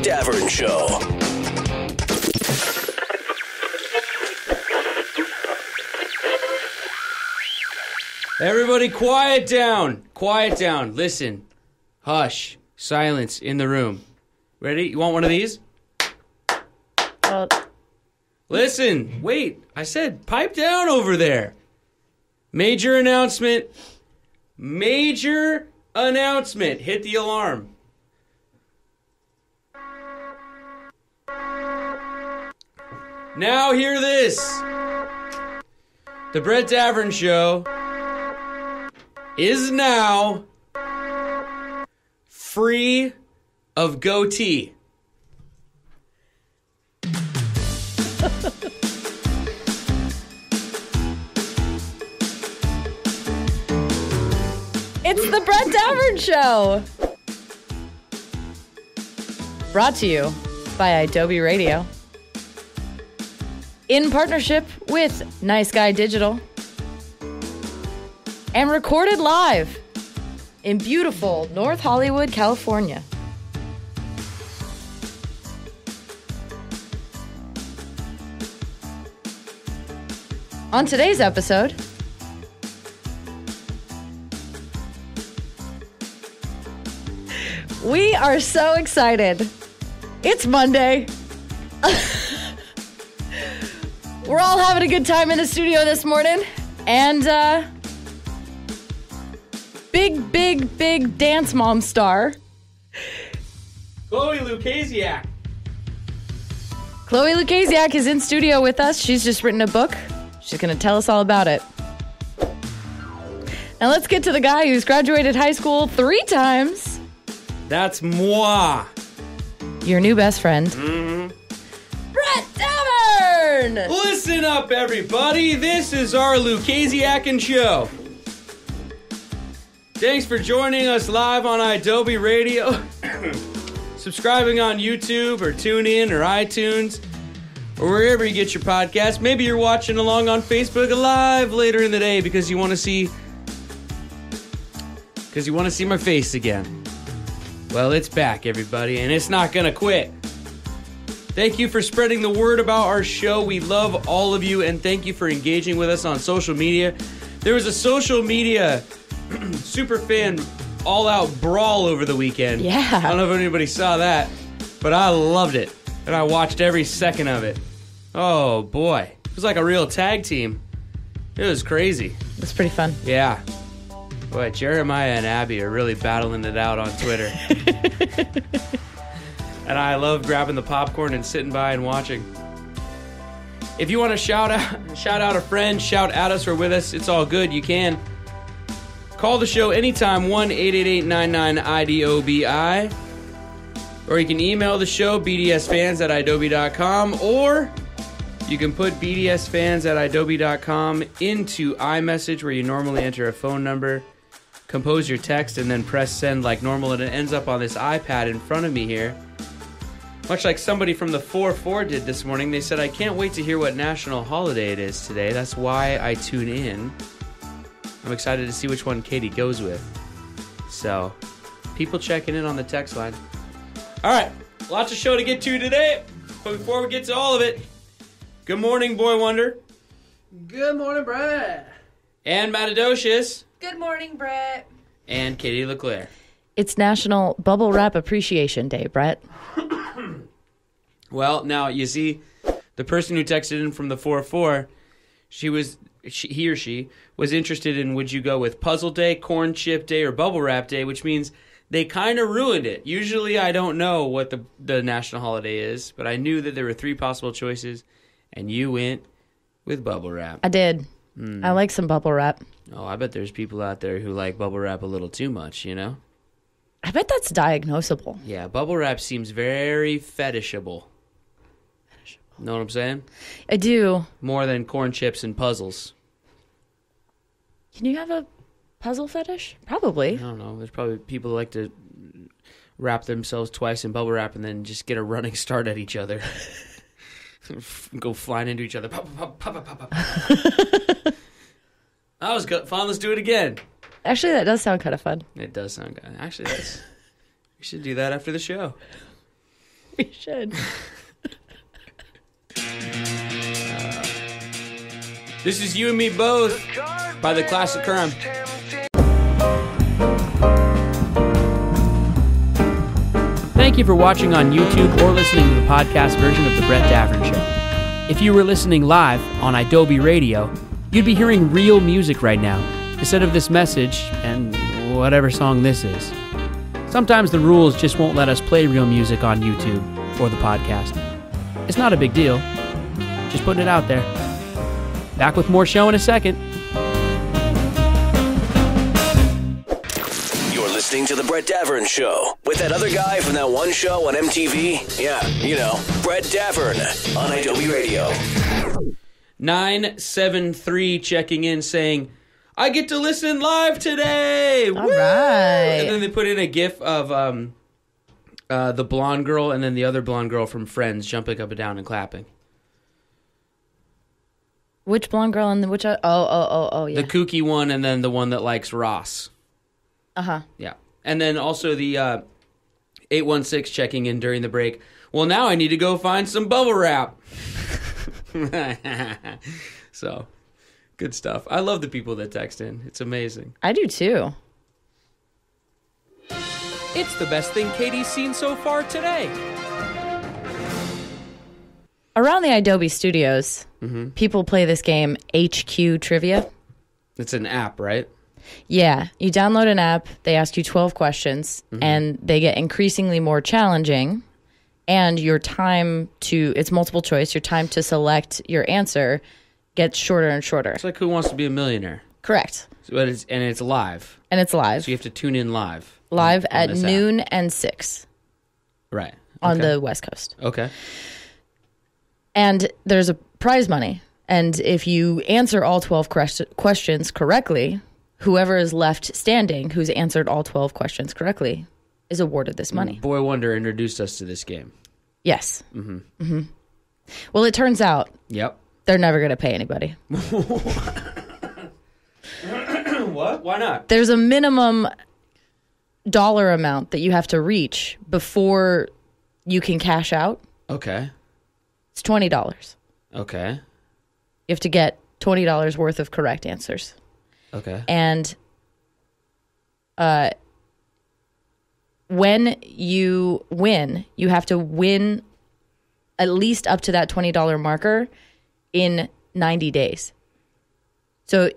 Davern Show. Everybody quiet down. Quiet down. Listen. Hush. Silence in the room. Ready? You want one of these? Listen. Wait. I said pipe down over there. Major announcement. Major announcement. Hit the alarm. Now hear this. The Brett Davern Show is now free of goatee. It's the Brett Davern Show. Brought to you by Adobe Radio. In partnership with Nice Guy Digital. And recorded live in beautiful North Hollywood, California. On today's episode, we are so excited. It's Monday. We're all having a good time in the studio this morning. And big dance mom star, Chloe Lukasiak. Chloe Lukasiak is in studio with us. She's just written a book. She's going to tell us all about it. Now let's get to the guy who's graduated high school 3 times. That's moi. Your new best friend. Brett Davern! Listen up, everybody. This is our Lukasiak Show. Thanks for joining us live on Adobe Radio, subscribing on YouTube or TuneIn or iTunes or wherever you get your podcast. Maybe you're watching along on Facebook Live later in the day because you want to see my face again. Well, it's back, everybody, and it's not going to quit. Thank you for spreading the word about our show. We love all of you, and thank you for engaging with us on social media. There was a social media super fan all-out brawl over the weekend. Yeah. I don't know if anybody saw that, but I loved it, and I watched every second of it. Oh, boy. It was like a real tag team. It was crazy. It was pretty fun. Yeah. Boy, Jeremiah and Abby are really battling it out on Twitter. And I love grabbing the popcorn and sitting by and watching. If you want to shout out a friend, shout at us or with us, it's all good. You can. Call the show anytime, 1-888-99-IDOBI. Or you can email the show, bdsfans@adobe.com. Or you can put bdsfans@adobe.com into iMessage, where you normally enter a phone number, compose your text, and then press send like normal. And it ends up on this iPad in front of me here. Much like somebody from the 4-4 did this morning. They said, I can't wait to hear what national holiday it is today. That's why I tune in. I'm excited to see which one Katie goes with. So, people checking in on the text line. All right, lots of show to get to today. But before we get to all of it, good morning, Boy Wonder. Good morning, Brett. And Matadocious. Good morning, Brett. And Katie LeClaire. It's National Bubble Wrap Appreciation Day, Brett. Well, now, you see, the person who texted in from the 4-4, he or she was interested in, would you go with Puzzle Day, Corn Chip Day, or Bubble Wrap Day, which means they kind of ruined it. Usually I don't know what the national holiday is, but I knew that there were 3 possible choices, and you went with Bubble Wrap. I did. I like some bubble wrap. Oh, I bet there's people out there who like Bubble Wrap a little too much, you know? I bet that's diagnosable. Yeah, Bubble Wrap seems very fetishable. Know what I'm saying? I do. More than corn chips and puzzles. Can you have a puzzle fetish? Probably. I don't know. There's probably people who like to wrap themselves twice in bubble wrap and then just get a running start at each other. Go flying into each other. Pop, pop, pop, pop, pop, pop. That was good. Fun. Let's do it again. Actually, that does sound kind of fun. It does sound good. Actually, we should do that after the show. We should. This is You and Me Both by the Classic Crime. Thank you for watching on YouTube or listening to the podcast version of The Brett Davern Show. If you were listening live on Adobe Radio, you'd be hearing real music right now, instead of this message and whatever song this is. Sometimes the rules just won't let us play real music on YouTube or the podcast. It's not a big deal. Just putting it out there. Back with more show in a second. You're listening to The Brett Davern Show with that other guy from that one show on MTV. Yeah, you know, Brett Davern on Adobe Radio. 973 checking in saying, I get to listen live today. All right. And then they put in a gif of the blonde girl and then the other blonde girl from Friends jumping up and down and clapping. Which blonde girl and which? Oh, yeah. The kooky one and then the one that likes Ross. Uh-huh. Yeah. And then also the 816 checking in during the break. Well, now I need to go find some bubble wrap. So, good stuff. I love the people that text in. It's amazing. I do too. It's the best thing Katie's seen so far today. Around the Adobe Studios, people play this game, HQ Trivia. It's an app, right? Yeah. You download an app, they ask you 12 questions, and they get increasingly more challenging. And your time it's multiple choice, your time to select your answer gets shorter and shorter. It's like Who Wants to Be a Millionaire? Correct. But it's live. And it's live. So you have to tune in live. Live on at this noon app. and 6 Right. on Okay. the West Coast. Okay. And there's a prize money. And if you answer all 12 questions correctly, whoever is left standing who's answered all 12 questions correctly is awarded this money. Boy Wonder introduced us to this game. Yes. Mm-hmm. Well, it turns out Yep. they're never going to pay anybody. What? Why not? There's a minimum dollar amount that you have to reach before you can cash out. Okay. It's $20. Okay. You have to get $20 worth of correct answers. Okay. And when you win, you have to win at least up to that $20 marker in 90 days. So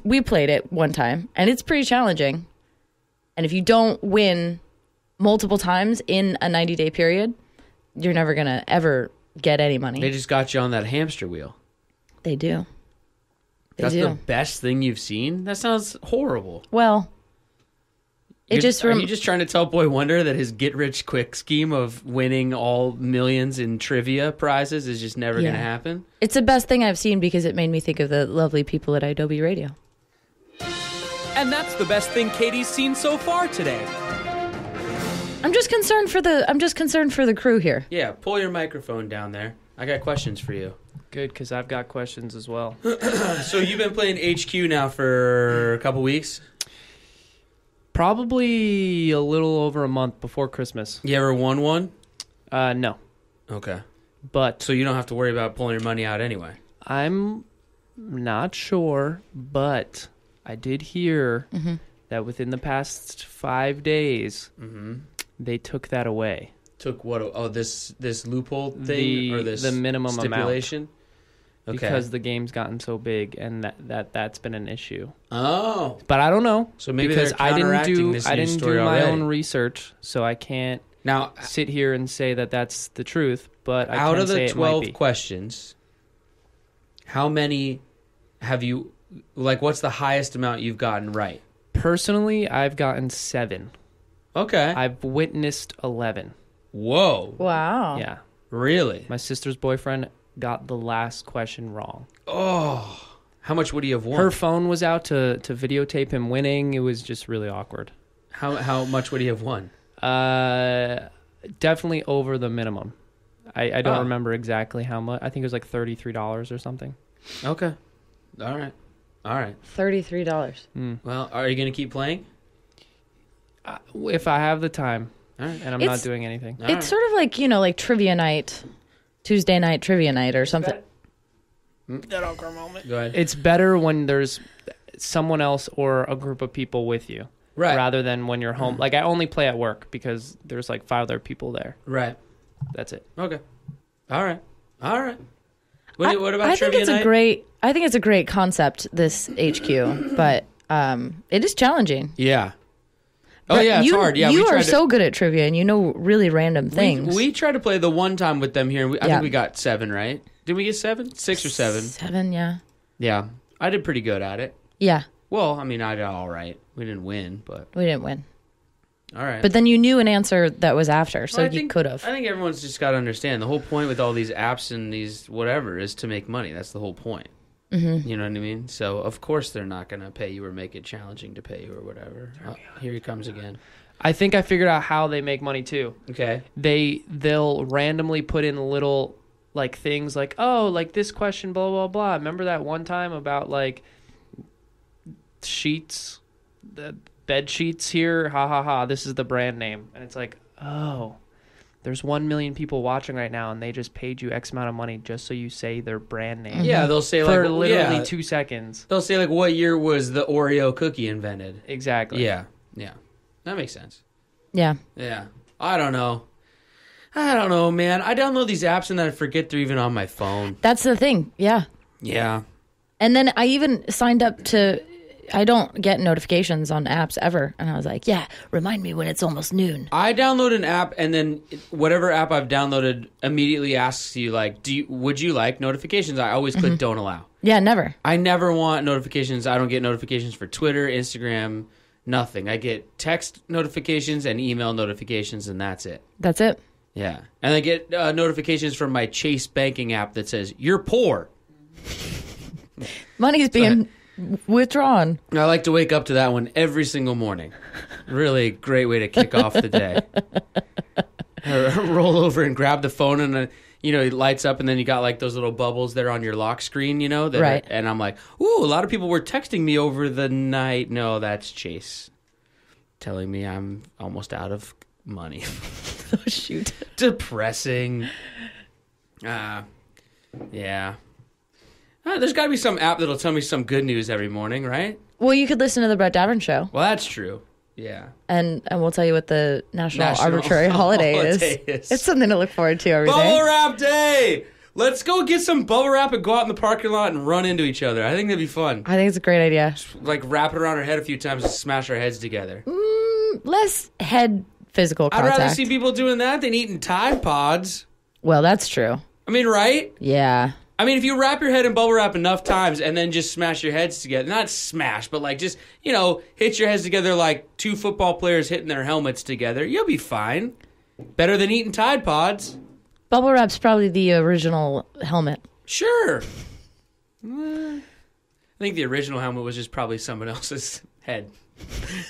we played it one time, and it's pretty challenging. And if you don't win multiple times in a 90-day period, you're never going to ever get any money. They just got you on that hamster wheel. They do. That's the best thing you've seen? That sounds horrible. Well, Are you just trying to tell Boy Wonder that his get-rich-quick scheme of winning all millions in trivia prizes is just never going to happen? It's the best thing I've seen because it made me think of the lovely people at Adobe Radio. And that's the best thing Katie's seen so far today. I'm just concerned for the crew here. Yeah, pull your microphone down there. I got questions for you. Good, because I've got questions as well. So you've been playing HQ now for a couple weeks? Probably a little over a month before Christmas. You ever won one? No. Okay. But So you don't have to worry about pulling your money out anyway? I'm not sure, but I did hear that within the past 5 days, they took that away. Took what? Oh, this loophole thing? Or this the minimum stipulation? amount. Okay. Because the game's gotten so big, and that's been an issue. Oh. But I don't know. So maybe because they're counteracting this I news didn't story do my already. own research, so I can't Now, sit here and say that that's the truth. But I out can of say the it might 12 be. questions, how many have you, like, what's the highest amount you've gotten right? Personally, I've gotten 7. Okay. I've witnessed 11. Whoa. Wow. Yeah. Really? My sister's boyfriend got the last question wrong. Oh. How much would he have won? Her phone was out to videotape him winning. It was just really awkward. How much would he have won? Definitely over the minimum. I don't Oh. remember exactly how much. I think it was like $33 or something. Okay. All right. $33. Well, are you going to keep playing? If I have the time. All right. and I'm not doing anything. All right. It's sort of like, like trivia night, Tuesday night trivia night or something. That awkward moment. Go ahead. It's better when there's someone else or a group of people with you. Right. Rather than when you're home. Like, I only play at work because there's like 5 other people there. Right. That's it. Okay. All right. What about I think trivia it's night? I think it's a great concept, this HQ, but it is challenging. Yeah. Oh, But yeah, it's hard. Yeah, you we are tried to, so good at trivia, and you know really random things. We tried to play the one time with them here, and I Yeah. think we got 7, right? Did we get 7? 6 or 7? 7, yeah. Yeah. I did pretty good at it. Yeah, Well, I mean, I did all right. We didn't win, but we didn't win. all right. But then you knew an answer that was after, so Well, you could have. I think everyone's just got to understand the whole point with all these apps and these whatever is to make money. That's the whole point. Mm-hmm. You know what I mean? So, of course, they're not going to pay you or make it challenging to pay you or whatever. Here he comes again. I think I figured out how they make money too. Okay. They'll randomly put in little like things like, oh, like this question, blah blah blah. Remember that one time about like sheets, the bed sheets here? Ha ha ha. This is the brand name, and it's like, oh, there's 1 million people watching right now, and they just paid you X amount of money just so you say their brand name. Yeah, they'll say For like literally yeah. 2 seconds. They'll say like, what year was the Oreo cookie invented? Exactly. Yeah. That makes sense. Yeah. Yeah. I don't know, man. I download these apps and then I forget they're even on my phone. That's the thing. Yeah. Yeah. And then I even signed up to, I don't get notifications on apps ever. And I was like, yeah, remind me when it's almost noon. I download an app and then whatever app I've downloaded immediately asks you like, would you like notifications? I always click don't allow. Yeah, never. I never want notifications. I don't get notifications for Twitter, Instagram, nothing. I get text notifications and email notifications, and that's it. That's it. Yeah. And I get notifications from my Chase banking app that says, you're poor. Money's being withdrawn. I like to wake up to that one every single morning. Really great way to kick off the day. Roll over and grab the phone and, it lights up and then you got like those little bubbles that are on your lock screen, that Right. and I'm like, ooh, a lot of people were texting me over the night. No, that's Chase telling me I'm almost out of money. Oh, shoot. Depressing. Yeah. There's got to be some app that'll tell me some good news every morning, right? Well, you could listen to the Brett Davern show, Well, that's true. Yeah. and we'll tell you what the National Arbitrary Holiday is. It's something to look forward to every day. Bubble Wrap Day! Let's go get some bubble wrap and go out in the parking lot and run into each other. I think that'd be fun. I think it's a great idea. Like wrap it around our head a few times and smash our heads together. Less head physical I'd contact. rather see people doing that than eating Tide Pods. Well, that's true. I mean, right? Yeah. I mean, if you wrap your head in bubble wrap enough times and then just smash your heads together, not smash, but like just, hit your heads together like 2 football players hitting their helmets together, you'll be fine. Better than eating Tide Pods. Bubble wrap's probably the original helmet. Sure. I think the original helmet was just probably someone else's head.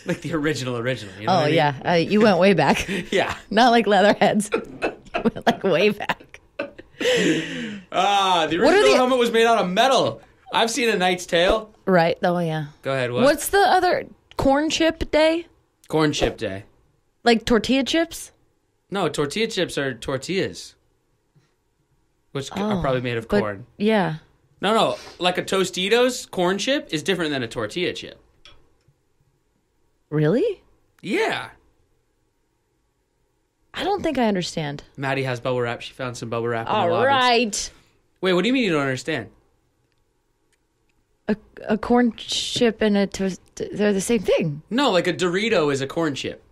Like the original. You know what I mean? Yeah. You went way back. Yeah. Not like Leatherheads. You went like way back. The original helmet was made out of metal. I've seen A Knight's Tale. Right. Oh, yeah. Go ahead. What? What's the other corn chip day? Corn chip day? Like tortilla chips? No, tortilla chips are tortillas, which are probably made of But, corn. yeah. No. Like a Tostitos corn chip is different than a tortilla chip. Really? Yeah. I don't think I understand. Maddie has bubble wrap. She found some bubble wrap in the All lobby. right. Wait, what do you mean you don't understand? A corn chip and a toast, they're the same thing. No, like a Dorito is a corn chip,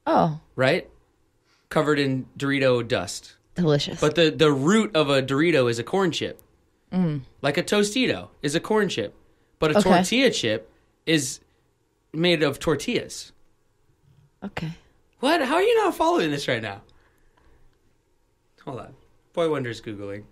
Oh, right? Covered in Dorito dust. delicious. But the root of a Dorito is a corn chip. Like a Tostito is a corn chip. But a tortilla chip is made of tortillas. Okay. What? How are you not following this right now? Hold on. Boy Wonder's Googling.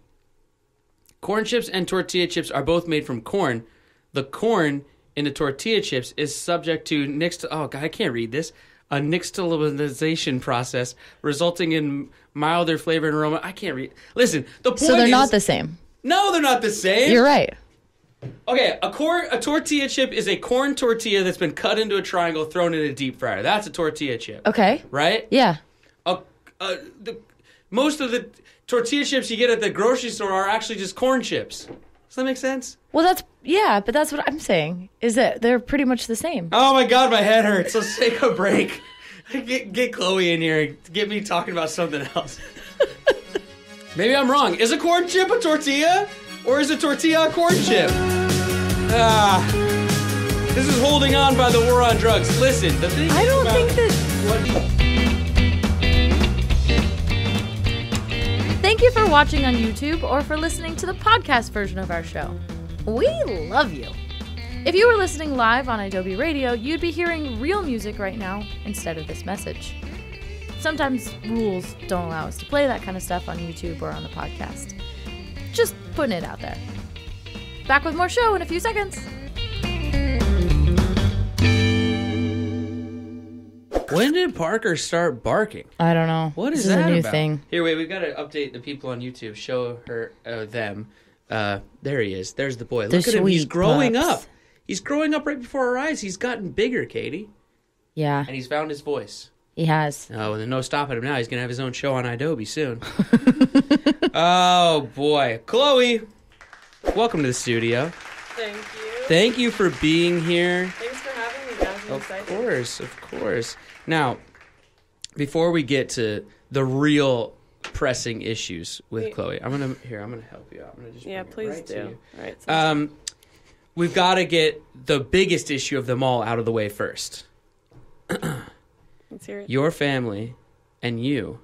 Corn chips and tortilla chips are both made from corn. The corn in the tortilla chips is subject to oh God, I can't read this. A nixtamalization process resulting in milder flavor and aroma. I can't read. Listen, the point is... So they're not the same. No, they're not the same. You're right. Okay, a tortilla chip is a corn tortilla that's been cut into a triangle, thrown in a deep fryer. That's a tortilla chip. Okay. Right? Yeah. most of the tortilla chips you get at the grocery store are actually just corn chips. Does that make sense? Well, but that's what I'm saying, is that they're pretty much the same. Oh my God, my head hurts. Let's take a break. Get Chloe in here and get me talking about something else. Maybe I'm wrong. Is a corn chip a tortilla? Or is a tortilla a corn chip? This is Holding On by the War on Drugs. Listen, the thing I don't think that... Thank you for watching on YouTube or for listening to the podcast version of our show. We love you. If you were listening live on Adobe Radio, you'd be hearing real music right now instead of this message. Sometimes rules don't allow us to play that kind of stuff on YouTube or on the podcast. Just putting it out there. Back with more show in a few seconds. When did Parker start barking? I don't know. What is this that is a new about? thing. Here, wait, we've got to update the people on YouTube. Show her, them. There he is. There's the boy. Look at him. He's sweet growing pups. up. He's growing up right before our eyes. He's gotten bigger, Katie. Yeah, And he's found his voice. he has. Oh, and no stopping him now. He's going to have his own show on Adobe soon. Oh, boy. Chloe, welcome to the studio. Thank you. Thank you for being here. Thanks for having me, guys. I'm excited. Of course. Now, before we get to the real pressing issues with Wait. Chloe, I'm gonna help you out. I'm gonna just Yeah, bring it please right to do. you. All right. sounds We've got to get the biggest issue of them all out of the way first. good. Let's hear it. Your family and you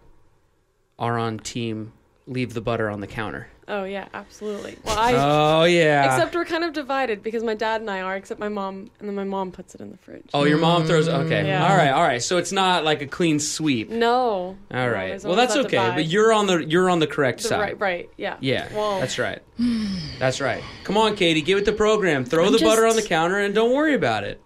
are on team leave the butter on the counter. Oh, yeah, absolutely. Well, Oh, yeah. except we're kind of divided because my dad and I are, except my mom, and then my mom puts it in the fridge. Oh, your mom throws... Okay. Yeah. All right. So it's not like a clean sweep. No. All No, right. there's Well, always that's that okay. divide. But you're on the correct side. Right, yeah. Yeah, Well, that's right. That's right. Come on, Katie, get with the program. Throw the butter on the counter and don't worry about it.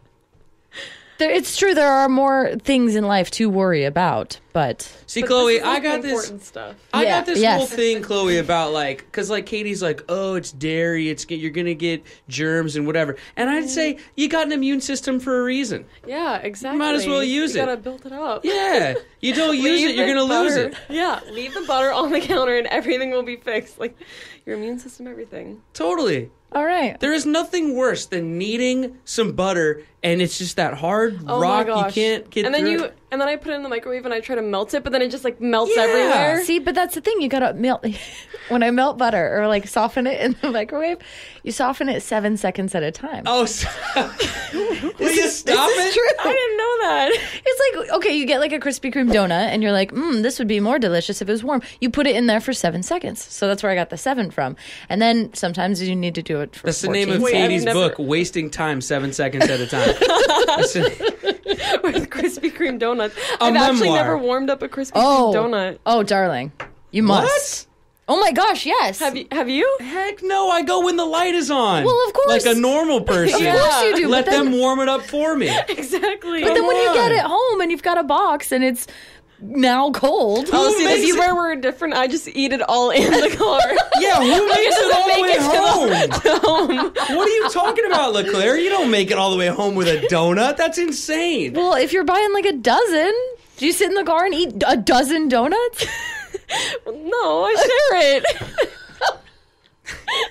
It's true, there are more things in life to worry about, but... See, but Chloe, this is, like, I got this. important stuff. I Yeah, got this yes. whole thing, Chloe, about because Katie's like, oh, it's dairy, you're gonna get germs and whatever, and I'd say you got an immune system for a reason. Yeah, exactly. Might as well use you it. gotta build it up. Yeah, you don't use it, you're the gonna lose butter- it. Yeah, leave the butter on the counter and everything will be fixed. Like your immune system, everything. Totally. All right. There is nothing worse than needing some butter and it's just that hard Oh rock my gosh. you can't get and then through. and then I put it in the microwave and I try to melt it, but then it just like melts Yeah. everywhere. See, but that's the thing. You gotta melt. When I melt butter or like soften it in the microwave, you soften it 7 seconds at a time. Oh, will you stop This is it? true. I didn't know that. It's like, okay, you get like a Krispy Kreme donut and you're like, this would be more delicious if it was warm. You put it in there for 7 seconds. So that's where I got the 7 from. And then sometimes you need to do it for That's the 14. name of Wait, I've Katie's never- book, Wasting Time 7 Seconds at a Time. With Krispy Kreme donuts. A I've actually memoir. never warmed up a Krispy Kreme donut. Oh, darling. You must. Oh my gosh, yes. Have you? Heck no, I go when the light is on. Well, of course. Like a normal person. Of course you do. Let but then, them warm it up for me. Exactly. But then when you on. get it home and you've got a box and it's now cold. Oh, see, makes if you it- were different, I just eat it all in the car. Yeah, who makes it all the way it home? What are you talking about, LeClaire? You don't make it all the way home with a donut. That's insane. Well, if you're buying like a dozen, do you sit in the car and eat a dozen donuts? No, I share it.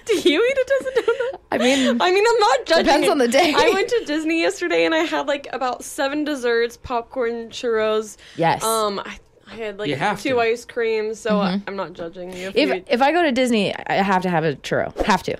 Do you eat a dozen donuts? I mean, I'm not judging. Depends it. on the day. I went to Disney yesterday and I had like about 7 desserts, popcorn, churros. yes. I had like You have 2 to. ice creams, so I'm not judging you. if I go to Disney, I have to have a churro. Have to.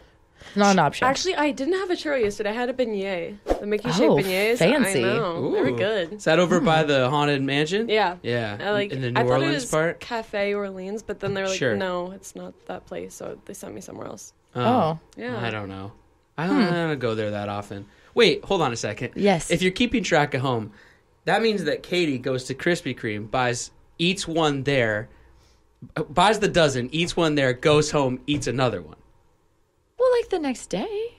Not an option. Actually, I didn't have a churro yesterday. I had a beignet. The Mickey shaped Oh, beignets. fancy. I know. They were Ooh. good. Is that over by the Haunted Mansion? Yeah. Yeah. I like. in the New I thought it Orleans was part? Cafe Orleans, but then they were like, Sure. no, it's not that place. So they sent me somewhere else. Oh. Yeah. I don't know. I don't go there that often. Wait, hold on a second. Yes. If you're keeping track at home, that means that Katie goes to Krispy Kreme, eats one there, buys the dozen, eats one there, goes home, eats another one. Well, like the next day.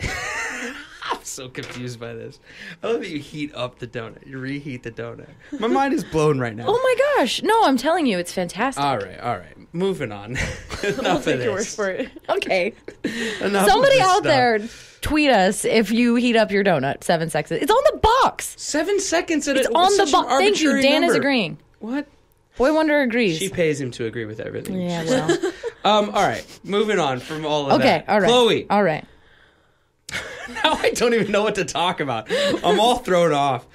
I'm so confused by this. I love that you heat up the donut. You reheat the donut. My mind is blown right now. Oh my gosh. No, I'm telling you, it's fantastic. All right. Moving on. Enough I'll of take your word this. for it. Okay. Enough of Somebody this out stuff. there, tweet us if you heat up your donut 7 seconds. It's on the box. 7 seconds at It's a on the such an box. Thank you. arbitrary Dan is number. agreeing. What? Boy Wonder agrees. She pays him to agree with everything. Yeah, well. All right, moving on from all of that. Okay, all right. Chloe. All right. Now I don't even know what to talk about. I'm all thrown off.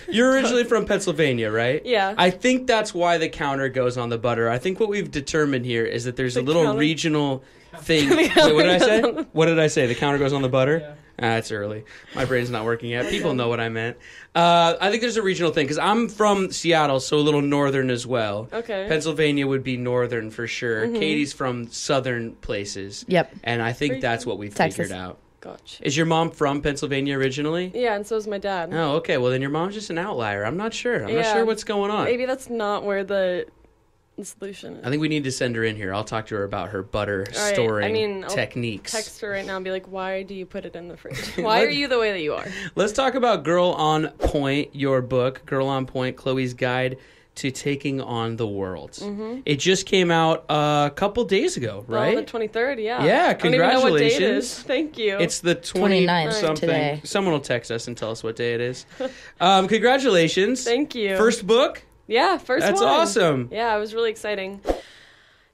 You're originally from Pennsylvania, right? Yeah. I think that's why the counter goes on the butter. I think what we've determined here is that there's a little counter? regional thing. Wait, what did I say? What did I say? The counter goes on the butter? Yeah. It's early. My brain's not working yet. People know what I meant. I think there's a regional thing because I'm from Seattle, so a little northern as well. Okay. Pennsylvania would be northern for sure. Katie's from southern places. Yep. And I think that's what we've Texas. figured out. Gotcha. Is your mom from Pennsylvania originally? Yeah, and so is my dad. Oh, okay. Well, then your mom's just an outlier. I'm not sure. I'm not Yeah. sure what's going on. Maybe that's not where the solution is. I think we need to send her in here. I'll talk to her about her butter All right, storing I'll techniques. text her right now and be like, why do you put it in the fridge? Why are you the way that you are? Let's talk about Girl on Point, your book, Girl on Point, Chloe's Guide to Taking on the World. Mm-hmm. It just came out a couple days ago, right? On the 23rd, yeah. Yeah, I don't even know what day it congratulations. is. Thank you. It's the 29th something. today. Someone will text us and tell us what day it is. Congratulations. Thank you. First book? Yeah, first That's one. awesome. Yeah, it was really exciting.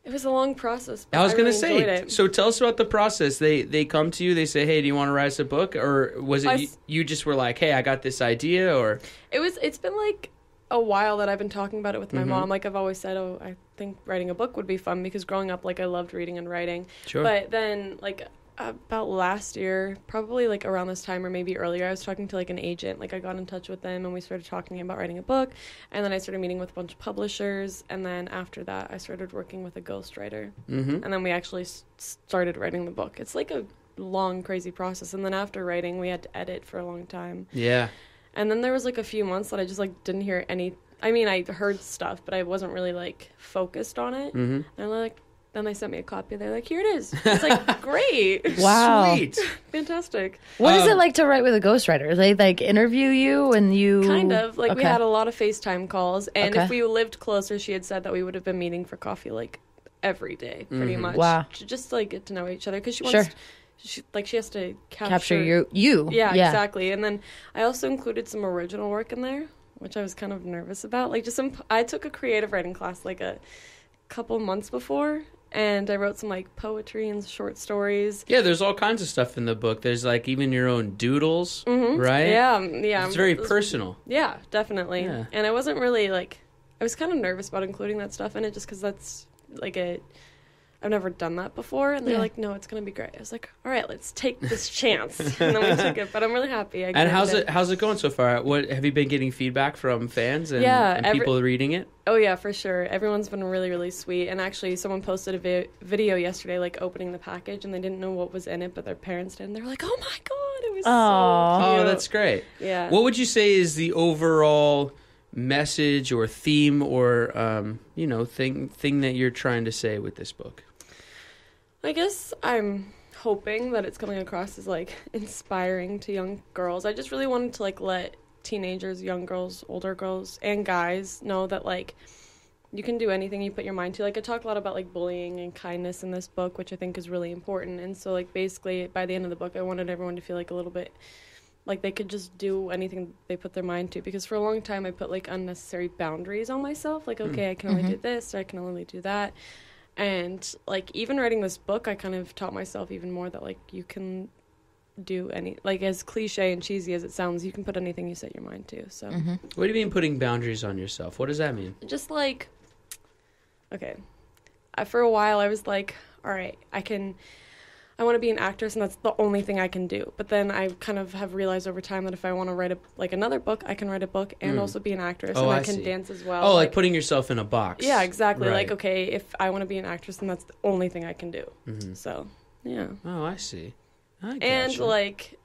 It was a long process. But I was really going to enjoyed say, it. so tell us about the process. They come to you, they say, hey, do you want to write us a book? Or was I it s- you just were like, hey, I got this idea? Or It's been like a while that I've been talking about it with my Mm-hmm. mom. Like I've always said, oh, I think writing a book would be fun because growing up, like I loved reading and writing. Sure. But then like about last year, probably like around this time or maybe earlier, I was talking to like an agent. Like I got in touch with them and we started talking about writing a book. And then I started meeting with a bunch of publishers. And then after that, I started working with a ghostwriter. Mm-hmm. And then we actually started writing the book. It's like a long, crazy process. And then after writing, we had to edit for a long time. Yeah. And then there was like a few months that I just like didn't hear any. I mean, I heard stuff, but I wasn't really like focused on it. Mm-hmm. And then they sent me a copy. They're like, "Here it is." It's like great, Wow. Sweet. fantastic. What is it like to write with a ghostwriter? They like interview you and you Kind of like we Okay. had a lot of FaceTime calls, and Okay. if we lived closer, she had said that we would have been meeting for coffee like every day, pretty much. Wow. To just like get to know each other because she Sure. wants. She has to capture you. Yeah, exactly. And then I also included some original work in there, which I was kind of nervous about. Like I took a creative writing class like a couple months before, and I wrote some like poetry and short stories. Yeah, there's all kinds of stuff in the book. There's like even your own doodles, right? Yeah, yeah. It's very It was- personal. Yeah, definitely. Yeah. And I wasn't really like, I was kind of nervous about including that stuff in it just because that's like I've never done that before. And they're Yeah. like, no, it's going to be great. I was like, all right, let's take this chance. And then we took it. But I'm really happy. And how's it going so far? What have you been getting feedback from fans and, Yeah, and people reading it? Oh, yeah, for sure. Everyone's been really, really sweet. And actually, someone posted a video yesterday, like, opening the package, and they didn't know what was in it, but their parents did. And they were like, oh, my God, it was Aw. so cute. Oh, that's great. Yeah. What would you say is the overall message or theme or thing that you're trying to say with this book? I guess I'm hoping that it's coming across as, like, inspiring to young girls. I just really wanted to, like, let teenagers, young girls, older girls, and guys know that, like, you can do anything you put your mind to. Like, I talk a lot about, like, bullying and kindness in this book, which I think is really important. And so, like, basically, by the end of the book, I wanted everyone to feel, like, a little bit like they could just do anything they put their mind to. Because for a long time, I put, like, unnecessary boundaries on myself. Like, okay, I can only do this, or I can only do that. And, like, even writing this book, I kind of taught myself even more that, like, you can do any, like, as cliche and cheesy as it sounds, you can put anything you set your mind to. So What do you mean putting boundaries on yourself? What does that mean? just, like, okay, for a while I was like, all right, I want to be an actress, and that's the only thing I can do. But then I kind of have realized over time that if I want to write another book, I can write a book and also be an actress, Oh, and I I can see. dance as well. Oh, like putting yourself in a box. yeah, exactly. Right. Like, okay, if I want to be an actress, then that's the only thing I can do. So, yeah. Oh, I see. I And, gotcha. like,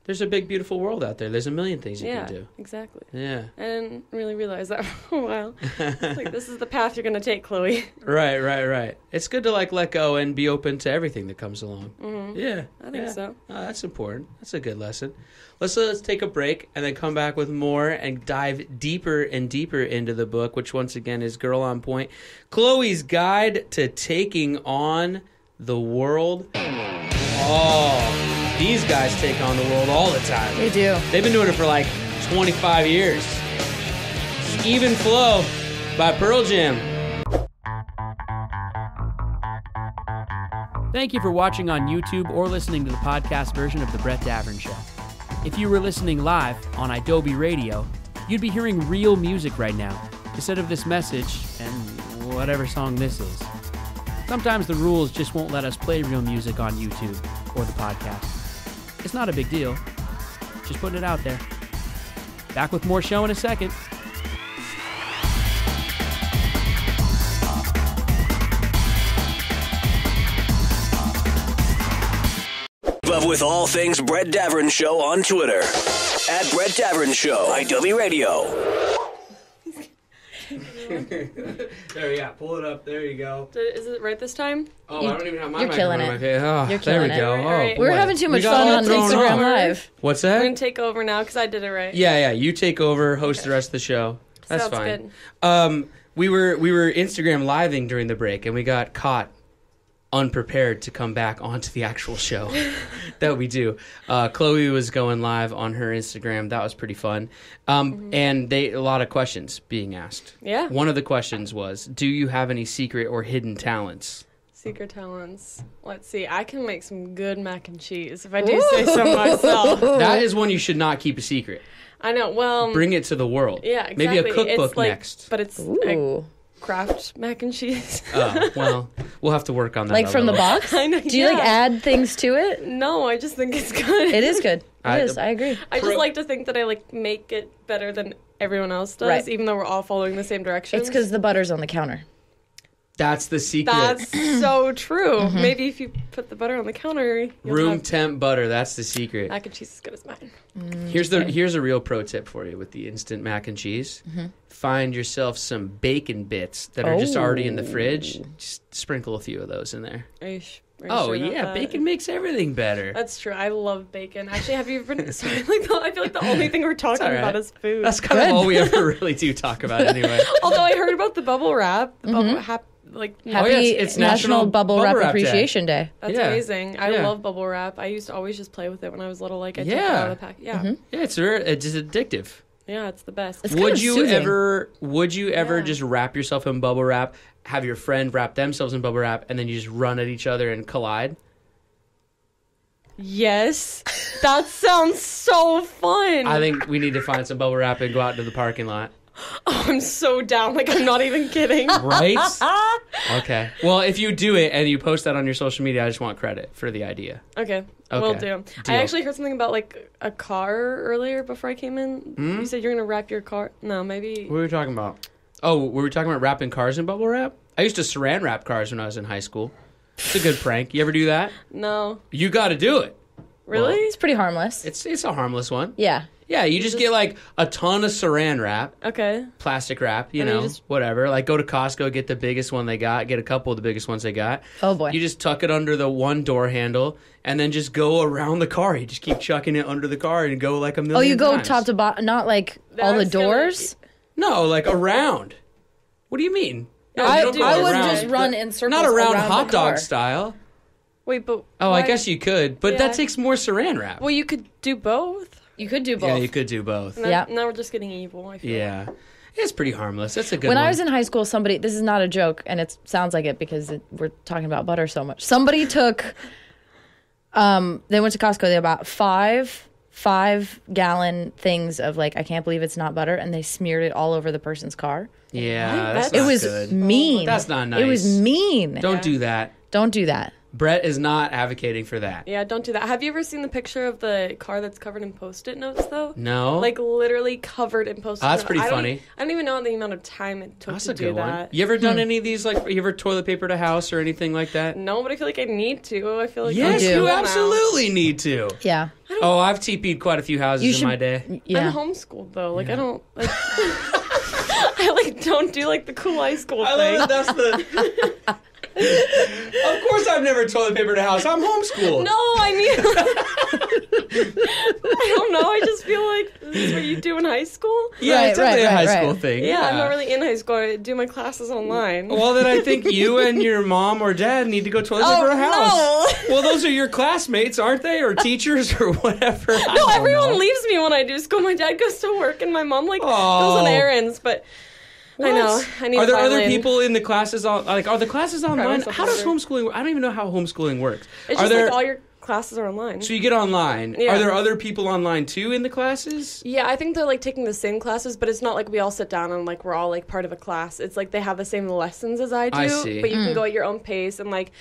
There's a big, beautiful world out there. There's a million things you yeah, can do. exactly. Yeah. I didn't really realize that for a while. It's like, this is the path you're going to take, Chloe. Right. It's good to, like, let go and be open to everything that comes along. Yeah. I think so. Oh, that's important. That's a good lesson. Let's take a break and then come back with more and dive deeper and deeper into the book, which once again is Girl on Point, Chloe's Guide to Taking on the World. Oh, these guys take on the world all the time. They do. They've been doing it for like 25 years. Even flow. By Pearl Jam. Thank you for watching on YouTube or listening to the podcast version of The Brett Davern Show. If you were listening live on Adobe Radio, you'd be hearing real music right now, instead of this message and whatever song this is. Sometimes the rules just won't let us play real music on YouTube or the podcast. It's not a big deal. Just putting it out there. Back with more show in a second. Up with all things Brett Davern Show on Twitter. At Brett Davern Show, IW Radio. There, yeah, pull it up. There you go. Is it right this time? Oh, I don't even have my You're killing microphone it. on my face. Oh, You're there we killing go. it. All right. Oh, We're boy. having too much We got fun all on thrown Instagram off. Live. What's I'm that? going to take over now because I did it right. Yeah, you take over, host the rest of the show. That's Sounds fine. good. We were Instagram living during the break, and we got caught unprepared to come back onto the actual show that we do. Chloe was going live on her Instagram. That was pretty fun. And a lot of questions being asked. Yeah. One of the questions was, do you have any secret or hidden talents? Secret talents. Let's see. I can make some good mac and cheese if I do say so myself. That is one you should not keep a secret. I know. Well, Bring it to the world. yeah, exactly. Maybe a cookbook it's like, next. But it's Ooh. craft mac and cheese. Oh, well, we'll have to work on that. Like a from the little. box? I know, Do you like yeah. add things to it? No, I just think it's good. It is good. I- It is. I agree. I just like to think that I like make it better than everyone else does, Right. even though we're all following the same direction. It's because the butter's on the counter. That's the secret. that's so true. Maybe if you put the butter on the counter, you'll Room have temp butter. That's the secret. mac and cheese as good as mine. Here's a real pro tip for you with the instant mac and cheese. Find yourself some bacon bits that are just already in the fridge. Just sprinkle a few of those in there. Are you sure Oh about yeah, that? bacon makes everything better. That's true. I love bacon. Actually, have you ever? Sorry, I feel like the only thing we're talking all right. about is food. That's kind of Good. all we ever really do talk about anyway. Although I heard about the bubble wrap, the bubble Happy it's National Bubble Wrap Bubble Wrap Day. Appreciation Day. That's Yeah. amazing. I Yeah. love bubble wrap. I used to always just play with it when I was little. Like I took it Yeah. out of the pack. Yeah, Yeah, it's addictive. yeah, it's the best. It's kind Would of you soothing. ever Yeah. just wrap yourself in bubble wrap, have your friend wrap themselves in bubble wrap, and then you just run at each other and collide? Yes, that sounds so fun. I think we need to find some bubble wrap and go out to the parking lot. Oh, I'm so down. Like I'm not even kidding. Right? Okay. Well, if you do it and you post that on your social media, I just want credit for the idea. Okay, Okay. will do. I Deal. actually heard something about like a car earlier before I came in. You said you're gonna wrap your car. No, maybe. What were we talking about? Oh, were we talking about wrapping cars in bubble wrap? I used to saran wrap cars when I was in high school. It's a good prank. You ever do that? No, You got to do it. really? It's pretty harmless. It's a harmless one. Yeah. Yeah, you just get like a ton of saran wrap, Okay. plastic wrap, you And you know, just- whatever. Like go to Costco, get the biggest one they got, get a couple of the biggest ones they got. Oh, boy. You just tuck it under the one door handle and then just go around the car. You just keep chucking it under the car and go like a million Oh, you go times. top to bottom, not like all the That's gonna- doors? No, like around. What do you mean? No, you I don't go would around. just run in circles Not around hot the dog car. style. Wait, but Oh, why- I guess you could, but Yeah. that takes more saran wrap. Well, you could do both. You could do both. Yeah, you could do both. Now, Yeah. now we're just getting evil. I feel. Yeah. It's pretty harmless. That's a good When one. I was in high school, somebody, this is not a joke, and it sounds like it because we're talking about butter so much. Somebody took, they went to Costco, they bought five-gallon things of like, I can't believe it's not butter, and they smeared it all over the person's car. Yeah, that's It not It was good. mean. That's not It was nice. mean. Don't do that. Don't do that. Brett is not advocating for that. Yeah, don't do that. Have you ever seen the picture of the car that's covered in Post-it notes, though? No. Like, literally covered in Post-it Oh, that's notes. pretty I don't- funny. I don't even know the amount of time it took That's to a do good that. one. You ever done any of these? Like, you ever toilet papered a house or anything like that? No, but I feel like I need to. I feel like Yes, do. you cool now. absolutely need to. Yeah. Oh, I've TP'd quite a few houses You in should- my day. Yeah. I'm homeschooled, though. Like, I don't... Like, I, like, don't do, like, the cool high school I thing. love that that's the... Of course I've never toilet papered a house. I'm homeschooled. No, I mean, I don't know. I just feel like this is what you do in high school. Yeah, it's Right, definitely a right, high right. school thing. Yeah, I'm not really in high school. I do my classes online. Well, then I think you and your mom or dad need to go toilet paper a house. no. Well, those are your classmates, aren't they? Or teachers or whatever. I No, don't everyone know. leaves me when I do school. My dad goes to work and my mom like Oh. goes on errands. But I know. I need Are a there other violin. people in the classes? Are the classes online? myself How does over. homeschooling work? I don't even know how homeschooling works. It's Are just there? like all your classes are online. So you get online. Yeah. Are there other people online too in the classes? Yeah, I think they're like taking the same classes, but it's not like we all sit down and like we're all like part of a class. It's like they have the same lessons as I do, I see. but you can go at your own pace, and like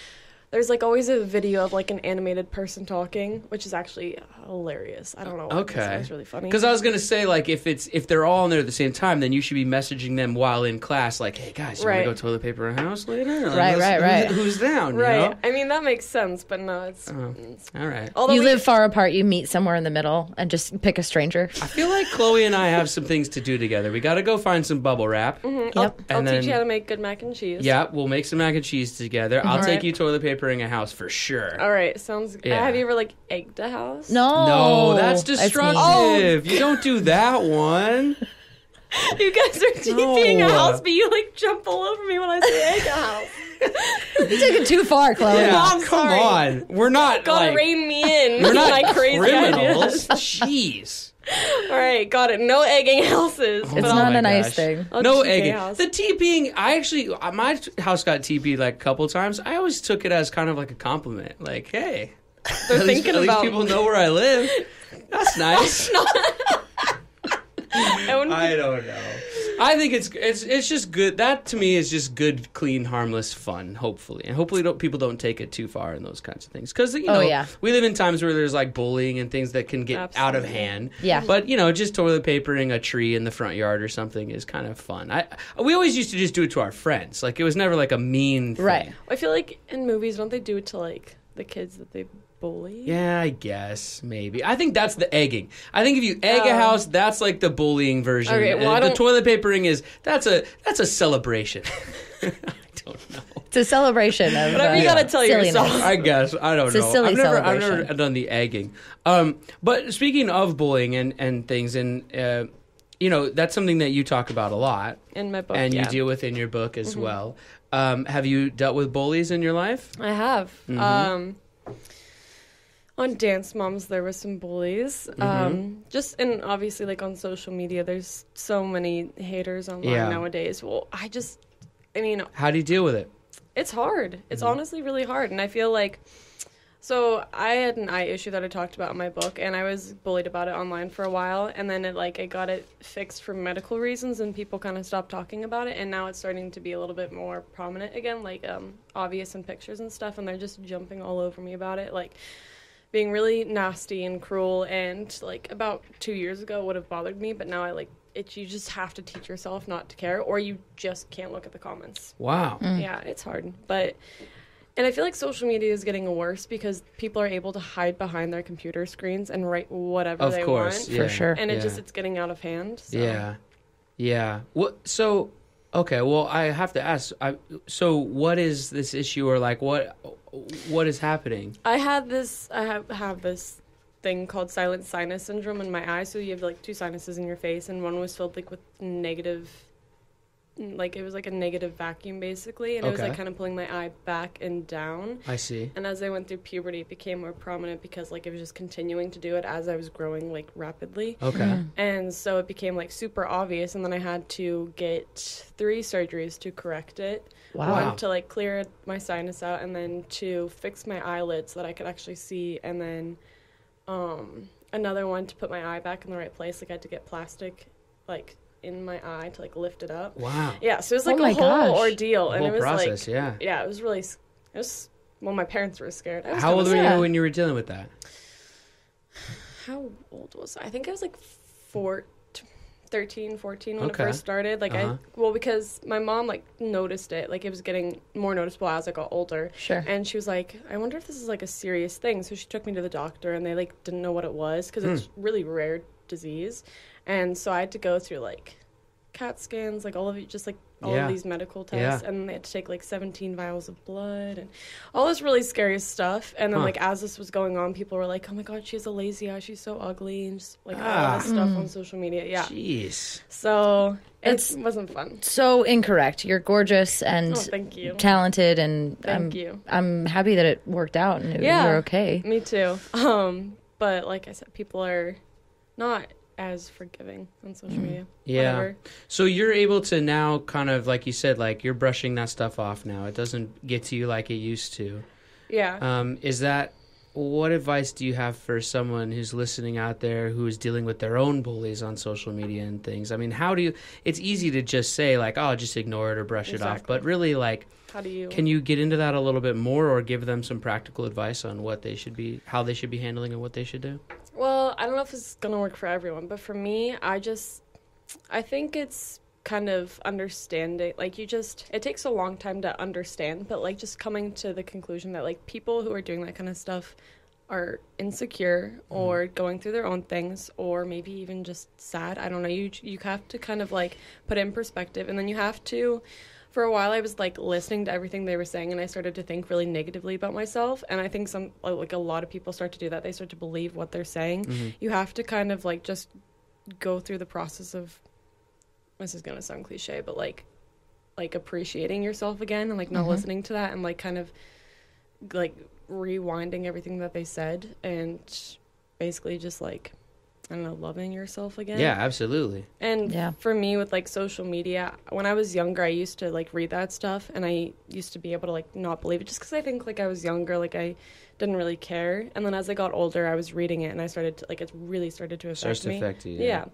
there's like always a video of like an animated person talking, which is actually hilarious. I don't know. Okay. It's really funny. Because I was gonna say, like, if they're all in there at the same time, then you should be messaging them while in class, like, "Hey guys, you Right. want to go toilet paper in a house later?" Like, Right. Who's down? You right. know? I mean that makes sense, but no, it's. All right. Although You we- live far apart. You meet somewhere in the middle and just pick a stranger. I feel like Chloe and I have some things to do together. We got to go find some bubble wrap. I'll Yep. And teach then- you how to make good mac and cheese. Yeah, we'll make some mac and cheese together. I'll take Alright. you toilet papering a house for sure. All right, sounds good. Yeah. Have you ever like egged a house? No. No, that's mean. destructive. You don't do that one. You guys are TPing No. a house, but you like jump all over me when I say egg a house. You took it too far, Chloe. Yeah, I'm come sorry. on. We're not Gotta like rein me in. we're not my crazy criminals. ideas. Jeez. All right, got it. No egging houses. It's but Oh not my a nice gosh. thing. I'll No TP egging. house. The TPing, I actually, my house got TP'd like a couple times. I always took it as kind of like a compliment. Like, hey, They're at least, thinking at least about people know where I live. That's nice. I don't know. I think it's just good. That to me is just good, clean, harmless fun. Hopefully, and hopefully people don't take it too far in those kinds of things. Because yeah. we live in times where there's like bullying and things that can get out of Absolutely. hand. Yeah. But just toilet papering a tree in the front yard or something is kind of fun. We always used to just do it to our friends. Like it was never like a mean thing. Right. I feel like in movies, don't they do it to like the kids that they bully? Yeah, I guess maybe. I think that's the egging. I think if you egg a house, that's like the bullying version. Okay, well, I the don't- toilet papering that's a celebration. I don't know. It's a celebration of Whatever you gotta tell silliness. yourself. I guess I don't It's a know. silly I've never celebration. done the egging. But speaking of bullying and things, and that's something that you talk about a lot, In my book, and yeah. you deal with in your book as well. Have you dealt with bullies in your life? I have. Mm-hmm. On Dance Moms, there were some bullies. And obviously, like on social media, there's so many haters online Yeah. nowadays. Well, I mean, How do you deal with it? it's hard. It's honestly really hard. And I feel like, so I had an eye issue that I talked about in my book, and I was bullied about it online for a while. And then I got it fixed for medical reasons, and people kind of stopped talking about it. And now it's starting to be a little bit more prominent again, like obvious in pictures and stuff. And they're just jumping all over me about it. Like, being really nasty and cruel, and like about 2 years ago would have bothered me, but now you just have to teach yourself not to care, or you just can't look at the comments. Wow. Yeah, it's hard. And I feel like social media is getting worse because people are able to hide behind their computer screens and write whatever Of they course, want. yeah. sure. And Yeah. it's getting out of hand. So. Yeah. So, okay. Well, I have to ask. So, what is this issue, or like what is happening? I have this thing called silent sinus syndrome in my eye. So you have like two sinuses in your face, and one was filled like with negative, like it was like a negative vacuum basically, and it was Okay. like kind of pulling my eye back and down. I see. And as I went through puberty, it became more prominent because like it was just continuing to do it as I was growing like rapidly. Okay. And so it became like super obvious, and then I had to get 3 surgeries to correct it. Wow. One to like clear my sinus out, and then to fix my eyelids so that I could actually see, and then another one to put my eye back in the right place. Like I had to get plastic like in my eye to like lift it up. Wow. Yeah, so it was like Oh my a whole gosh. ordeal, and Whole it was process. like Yeah. it was really well, my parents were scared. I was How kinda old were Yeah. you when you were dealing with that? How old was I? I think I was like 13, 14 when Okay. it first started. Like because my mom like noticed it. Like it was getting more noticeable as I got older. Sure. And she was like, I wonder if this is like a serious thing. So she took me to the doctor, and they like didn't know what it was because it's really rare disease. And so I had to go through like CAT scans, like all of it, just like all Yeah. of these medical tests, Yeah. and they had to take like 17 vials of blood and all this really scary stuff. And then like as this was going on, people were like, oh my god, she has a lazy eye, she's so ugly, and just like all this stuff on social media. Yeah. Jeez. So It's- it wasn't fun. So incorrect. You're gorgeous and Oh, thank you. talented, and Thank you. I'm happy that it worked out and Yeah. you're okay. Me too. But like I said, people are not as forgiving on social media. Yeah. Whatever. So you're able to now kind of, like you said, like you're brushing that stuff off now. It doesn't get to you like it used to. Yeah. What advice do you have for someone who's listening out there who is dealing with their own bullies on social media and things? I mean, it's easy to just say like, oh, just ignore it or brush it off. But really, like, can you get into that a little bit more or give them some practical advice on how they should be handling and what they should do? Well, I don't know if it's going to work for everyone, but for me, I think it's kind of understanding, like it takes a long time to understand, but like just coming to the conclusion that like people who are doing that kind of stuff are insecure or going through their own things or maybe even just sad. I don't know. You have to kind of like put it in perspective, and then you have to. For a while, I was like listening to everything they were saying, and I started to think really negatively about myself. And I think a lot of people start to do that. They start to believe what they're saying. Mm-hmm. You have to kind of like just go through the process of. This is gonna sound cliche, but like appreciating yourself again and like not listening to that and like kind of like rewinding everything that they said and basically just like, I don't know, loving yourself again. Yeah, absolutely. And for me with like social media, when I was younger, I used to like read that stuff and I used to be able to like not believe it just because I think like I was younger, like I didn't really care. And then as I got older, I was reading it and I started to like, it really started to affect me. Starts to affect you, yeah.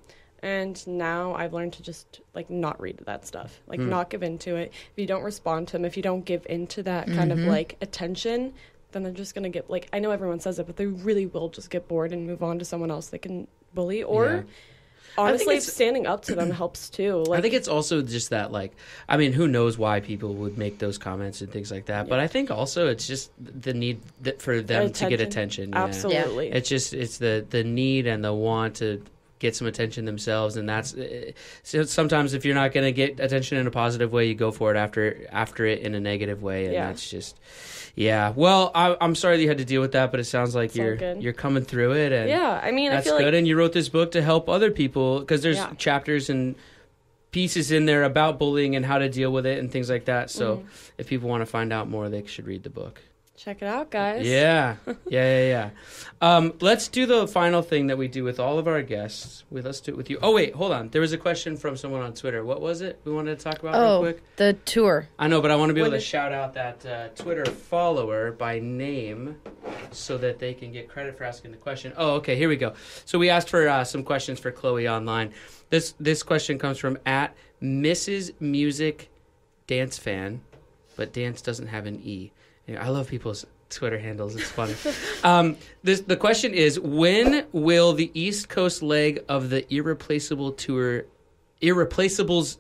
And now I've learned to just, like, not read that stuff. Like, not give into it. If you don't respond to them, if you don't give into that kind of, like, attention, then they're just going to get, like, I know everyone says it, but they really will just get bored and move on to someone else they can bully. Or, honestly, standing up to them helps, too. Like, I think it's also just that, like, I mean, who knows why people would make those comments and things like that. Yeah. But I think also it's just the need for them to get attention. Absolutely. Yeah. It's the need and the want to get some attention themselves, and that's so sometimes if you're not going to get attention in a positive way, you go for it after it in a negative way, and that's just well, I'm sorry that you had to deal with that, but it sounds like you're coming through it, and I mean, that's I feel good. like, and you wrote this book to help other people because there's chapters and pieces in there about bullying and how to deal with it and things like that. So if people want to find out more, they should read the book. Check it out, guys. Yeah. Let's do the final thing that we do with all of our guests. Let's do it with you. Oh, wait, hold on. There was a question from someone on Twitter. What was it we wanted to talk about real quick? The tour. I know, but I want to be able to shout out that Twitter follower by name so that they can get credit for asking the question. Oh, okay, here we go. So we asked for some questions for Chloe online. This question comes from @Mrs. Music Dance Fan, but dance doesn't have an E. I love people's Twitter handles. It's funny. The question is, when will the East Coast leg of the Irreplaceables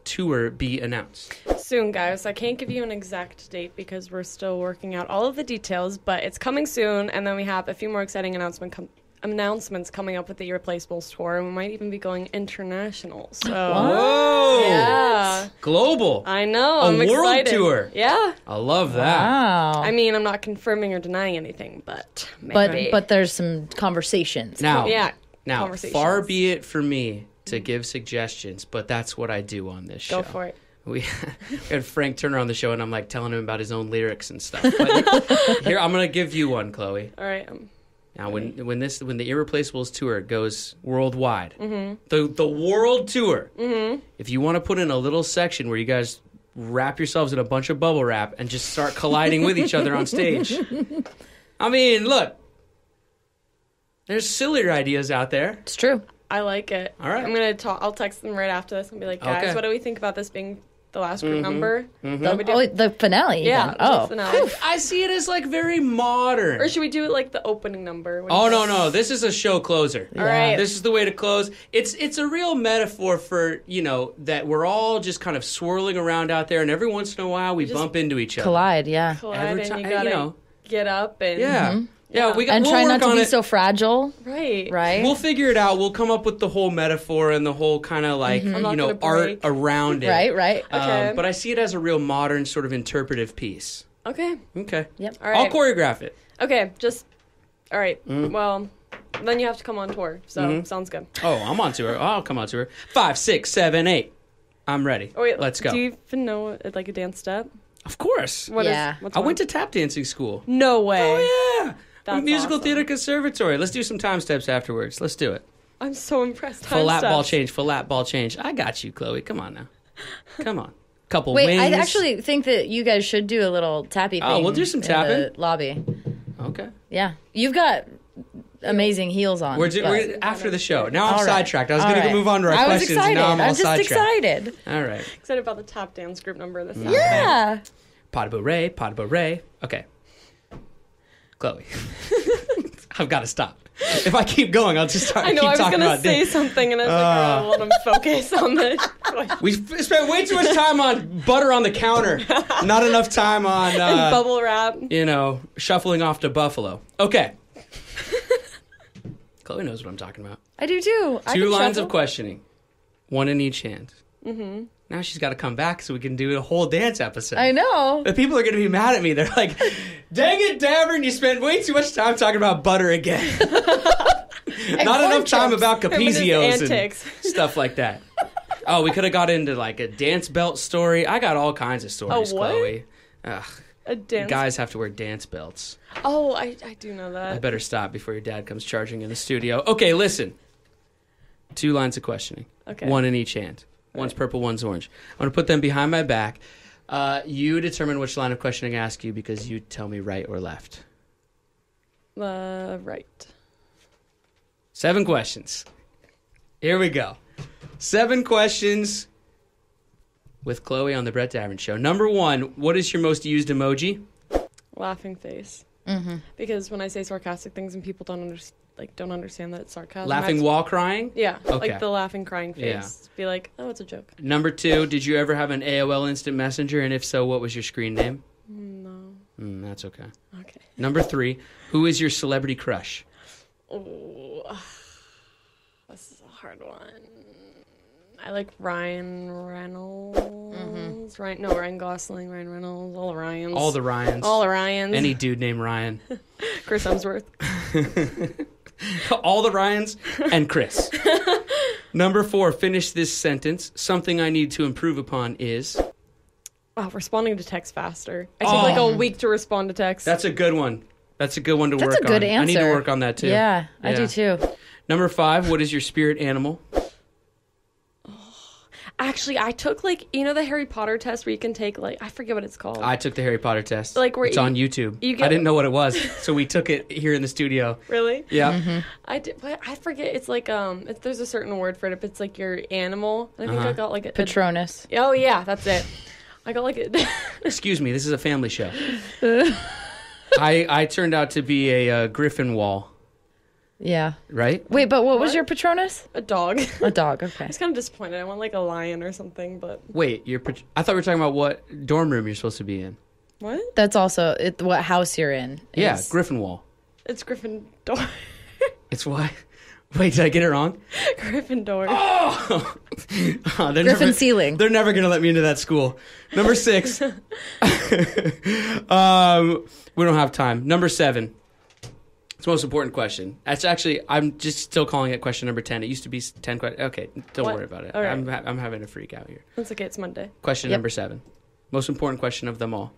tour be announced? Soon, guys. I can't give you an exact date because we're still working out all of the details, but it's coming soon, and then we have a few more exciting announcements coming up with the Irreplaceables tour, and we might even be going international. So, whoa! Yeah. Global. I know. I'm excited. World tour. Yeah. I love that. Wow. I mean, I'm not confirming or denying anything, but maybe. But there's some conversations. Now, conversations. Far be it for me to give suggestions, but that's what I do on this show. Go for it. We had Frank Turner on the show, and I'm like telling him about his own lyrics and stuff. But here, I'm gonna give you one, Chloe. All right. Now, when the Irreplaceables tour goes worldwide, the world tour, if you want to put in a little section where you guys wrap yourselves in a bunch of bubble wrap and just start colliding with each other on stage, I mean, look, there's sillier ideas out there. It's true. I like it. All right. I'm gonna talk. I'll text them right after this and be like, guys, what do we think about this being the last group number? The finale. Yeah. Oh. Finale. I see it as like very modern. Or should we do it like the opening number? Oh, no. This is a show closer. All right. This is the way to close. It's a real metaphor for, that we're all just kind of swirling around out there, and every once in a while we bump into each other. Collide, yeah. Collide, and you gotta get up and... Yeah. Yeah, we'll try not to be it. so fragile. Right. We'll figure it out. We'll come up with the whole metaphor and the whole kind of like, art around it. Right. Okay. But I see it as a real modern sort of interpretive piece. Okay. Yep. All right. I'll choreograph it. Okay, all right. Well, then you have to come on tour, so sounds good. Oh, I'm on tour. I'll come on tour. 5, 6, 7, 8. I'm ready. Oh, wait, let's go. Do you even know like a dance step? Of course. What's I went to tap dancing school. No way. Oh, yeah. That's Musical awesome. Theater Conservatory. Let's do some time steps afterwards. Let's do it. I'm so impressed. Full lap ball steps. change. I got you, Chloe. Come on now. Come on. Couple Wait, wings. I actually think that you guys should do a little tappy thing. Oh, we'll do some in tapping. the lobby. Okay. Yeah. You've got amazing heels on. We're after the show. Now I'm All right. sidetracked. I was All going to right. move on to our questions. Excited. And now I'm all just sidetracked. excited. All right. Excited about the tap dance group number this Saturday. Yeah. Pas de bourrée. Okay. Chloe. I've got to stop. If I keep going, I'll just start. I know, keep I was talking going to about say dance. something, and I was like, let him focus on the... We spent way too much time on butter on the counter. Not enough time on, and bubble wrap. Shuffling off to Buffalo. Okay. Chloe knows what I'm talking about. I do too. Two lines of questioning. One in each hand. Mm-hmm. Now she's got to come back so we can do a whole dance episode. I know. The people are going to be mad at me. They're like, dang it, Davern, you spent way too much time talking about butter again. Not enough time about capizios and stuff like that. Oh, we could have got into like a dance belt story. I got all kinds of stories, A what? Chloe. Ugh. A dance... Guys have to wear dance belts. Oh, I do know that. I better stop before your dad comes charging in the studio. Okay, listen. 2 lines of questioning. Okay. One in each hand. One's purple, one's orange. I'm going to put them behind my back. You determine which line of questioning I ask you because you tell me right or left. Right. 7 questions. Here we go. 7 questions with Chloe on the Brett Davern Show. Number 1, what is your most used emoji? Laughing face. Mm-hmm. Because when I say sarcastic things and people don't understand that it's sarcasm. Laughing while crying? Yeah. Okay. Like the laughing, crying face. Yeah. Be like, oh, it's a joke. Number 2, did you ever have an AOL Instant Messenger? And if so, what was your screen name? No. That's okay. Okay. Number 3, who is your celebrity crush? Oh, this is a hard one. I like Ryan Reynolds. Mm-hmm. Ryan Gosling, Ryan Reynolds, all the Ryans. All the Ryans. All the Ryans. Any dude named Ryan. Chris Hemsworth. All the Ryans and Chris. Number 4, finish this sentence. Something I need to improve upon is... Oh, responding to text faster. I take like a week to respond to text. That's a good one. That's a good one to work on. That's a good answer. I need to work on that too. Yeah, I do too. Number 5, what is your spirit animal? Actually, I took the Harry Potter test where you can take I forget what it's called. I took the Harry Potter test. Like where it's on YouTube. I didn't know what it was, so we took it here in the studio. Really? Yeah. Mm-hmm. I did, but I forget. It's like there's a certain word for it. If it's like your animal, I think I got like a Patronus. Oh yeah, that's it. I got like a. Excuse me, this is a family show. I turned out to be a Griffin wall. Yeah. Right? Wait, but what was your Patronus? A dog. A dog, okay. I was kind of disappointed. I want like a lion or something, but Wait, I thought we were talking about what dorm room you're supposed to be in. what? That's also what house you're in. Yeah, is- Griffin wall. It's Gryffindor. It's why? Wait, did I get it wrong? Gryffindor. Oh, Griffin ceiling. They're never going to let me into that school. Number 6. We don't have time. Number 7. It's the most important question. That's actually, I'm just still calling it question number 10. It used to be 10 questions. Okay, don't What? worry about it. All right. I'm having a freak out here. That's okay. It's Monday. Question Yep. number 7. Most important question of them all.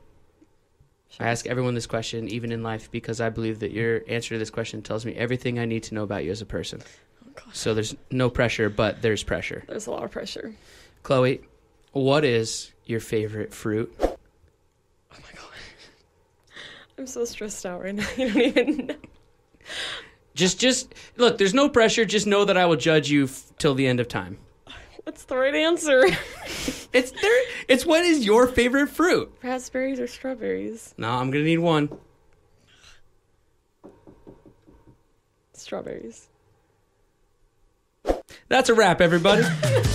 I ask everyone this question, even in life, because I believe that your answer to this question tells me everything I need to know about you as a person. Oh, God. So there's no pressure, but there's pressure. There's a lot of pressure. Chloe, what is your favorite fruit? Oh my God. I'm so stressed out right now. You don't even know. Just look, there's no pressure. Just know that I will judge you till the end of time. What's the right answer? It's what is your favorite fruit? Raspberries or strawberries? No, I'm going to need one. Strawberries. That's a wrap, everybody.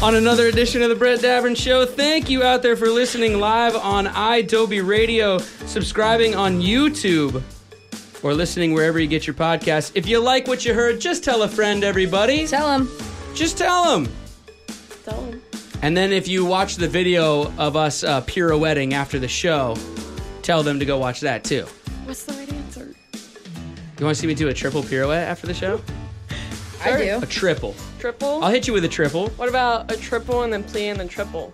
On another edition of the Brett Davern Show. Thank you out there for listening live on iDoby Radio, subscribing on YouTube, or listening wherever you get your podcasts. If you like what you heard, just tell a friend, everybody. Tell him. Just tell them. Tell them. And then if you watch the video of us pirouetting after the show, tell them to go watch that too. What's the right answer? You want to see me do a triple pirouette after the show? I do. A triple. Triple? I'll hit you with a triple. What about a triple and then plie and then triple?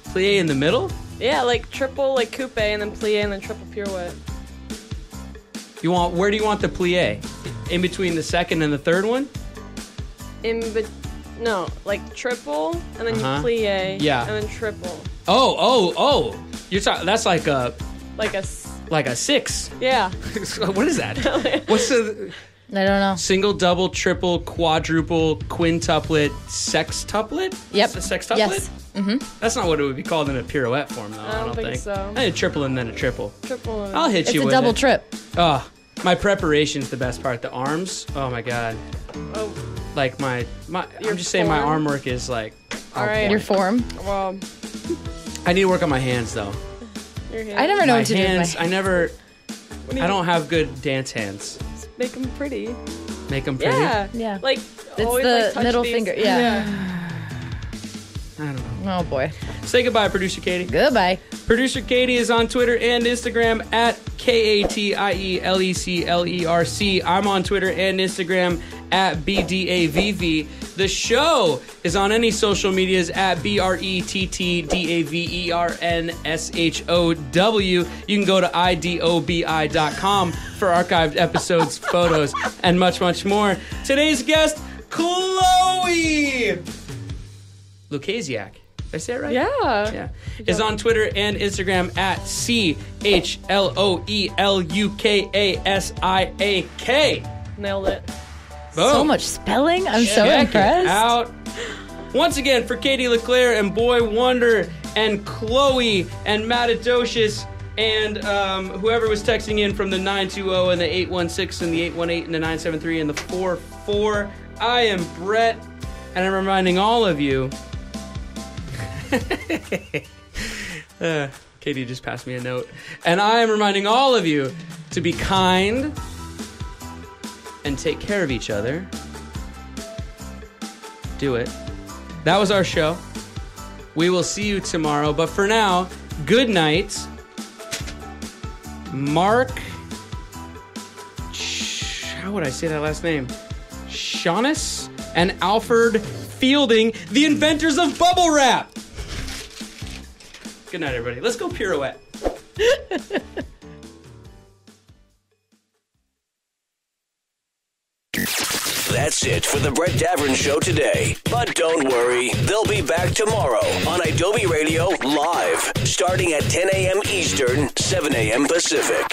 Plie in the middle? Yeah, like triple, like coupe, and then plie and then triple pirouette. Where do you want the plie? In between the second and the third one? no, like triple, and then you plie, Yeah. and then triple. Oh. You're talking. That's like a Like a, six. yeah. What is that? What's the I don't know. single, double, triple, quadruple, quintuplet, sextuplet? Yep. It's a sextuplet? Yes. That's not what it would be called in a pirouette form, though. I don't think so. I did triple and then a triple. Triple. I'll hit It's you a with double it. trip. Oh, my preparation's the best part. The arms. Oh my god. Oh, Like my Your I'm just saying my form? arm work is like. all right. Your form. Well, I need to work on my hands though. your hands. I never know My what to hands. do I with never. What do you I don't have good dance hands. make them pretty. Make them pretty. Yeah. Yeah. Like It's always, the like, touch middle these. finger, yeah. I don't know. my. Oh boy. Say goodbye, producer Katie. Goodbye. Producer Katie is on Twitter and Instagram at KATIELECLERC. I'm on Twitter and Instagram at BDAVV. The show is on any social medias at BRETTDAVERNSHOW. You can go to IDOBI.com for archived episodes, photos, and much, much more. Today's guest, Chloe Lukasiak. Did I say it right? Yeah. Is on Twitter and Instagram at CHLOELUKASIAK. Nailed it. Boom. So much spelling. I'm so Check it impressed. out. Once again, for Katie LeClaire and Boy Wonder and Chloe and Matadocious and whoever was texting in from the 920 and the 816 and the 818 and the 973 and the 44, I am Brett, and I'm reminding all of you. Katie just passed me a note. And I am reminding all of you to be kind and take care of each other. Do it. That was our show. We will see you tomorrow. But for now, good night. Mark... How would I say that last name? Shaughness and Alfred Fielding, the inventors of bubble wrap. Good night, everybody. Let's go pirouette. That's it for the Brett Davern Show today. But don't worry, they'll be back tomorrow on Adobe Radio Live, starting at 10 a.m. Eastern, 7 a.m. Pacific.